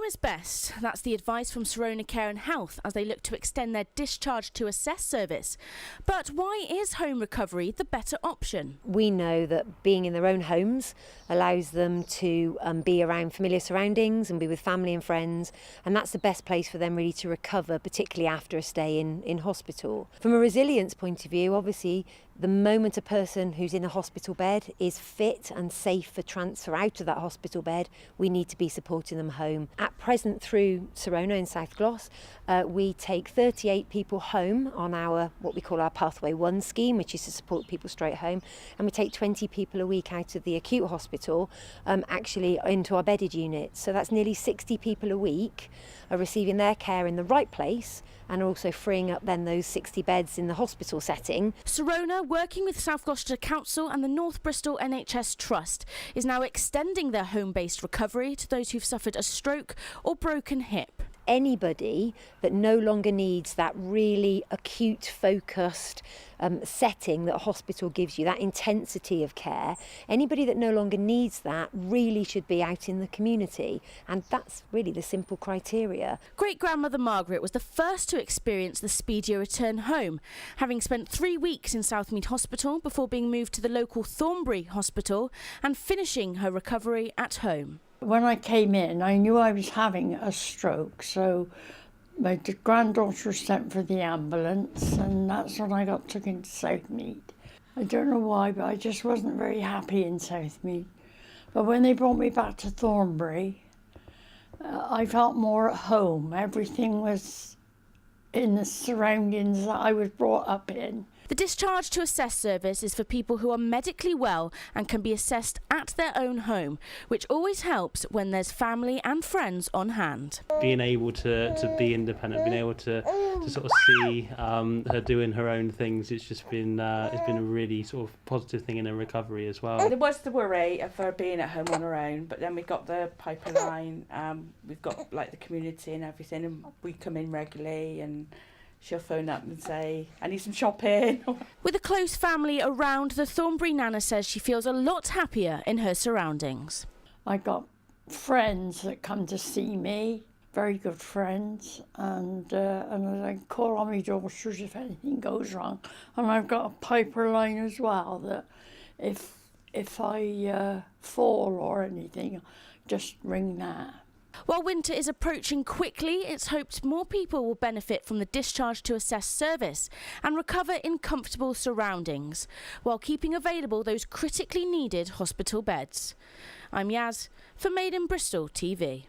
is best. That's the advice from Sirona Care and Health as they look to extend their discharge to assess service. But why is home recovery the better option? We know that being in their own homes allows them to be around familiar surroundings and be with family and friends, and that's the best place for them really to recover, particularly after a stay in hospital. From a resilience point of view, obviously, the moment a person who's in a hospital bed is fit and safe for transfer out of that hospital bed, we need to be supporting them home. At present, through Sirona in South Gloss, we take 38 people home on our what we call our Pathway 1 scheme, which is to support people straight home, and we take 20 people a week out of the acute hospital actually into our bedded units. So that's nearly 60 people a week are receiving their care in the right place and also freeing up then those 60 beds in the hospital setting. Sirona, working with South Gloucestershire Council and the North Bristol NHS Trust, is now extending their home-based recovery to those who've suffered a stroke or broken hip. Anybody that no longer needs that really acute focused setting that a hospital gives you, that intensity of care, anybody that no longer needs that really should be out in the community, and that's really the simple criteria. Great-grandmother Margaret was the first to experience the speedier return home, having spent 3 weeks in Southmead Hospital before being moved to the local Thornbury Hospital and finishing her recovery at home. When I came in, I knew I was having a stroke, so my granddaughter sent for the ambulance, and that's when I got took into Southmead. I don't know why, but I just wasn't very happy in Southmead. But when they brought me back to Thornbury, I felt more at home. Everything was in the surroundings that I was brought up in. The discharge to assess service is for people who are medically well and can be assessed at their own home, which always helps when there's family and friends on hand. Being able to be independent, being able to sort of see her doing her own things, it's been a really sort of positive thing in her recovery as well. There was the worry of her being at home on her own, but then we've got the pipeline, we've got like the community and everything, and we come in regularly and she'll phone up and say, I need some shopping. With a close family around, the Thornbury Nana says she feels a lot happier in her surroundings. I got friends that come to see me, very good friends, and I call on my daughters if anything goes wrong. And I've got a piper line as well that if I fall or anything, just ring that. While winter is approaching quickly, it's hoped more people will benefit from the discharge to assess service and recover in comfortable surroundings, while keeping available those critically needed hospital beds. I'm Yaz for Made in Bristol TV.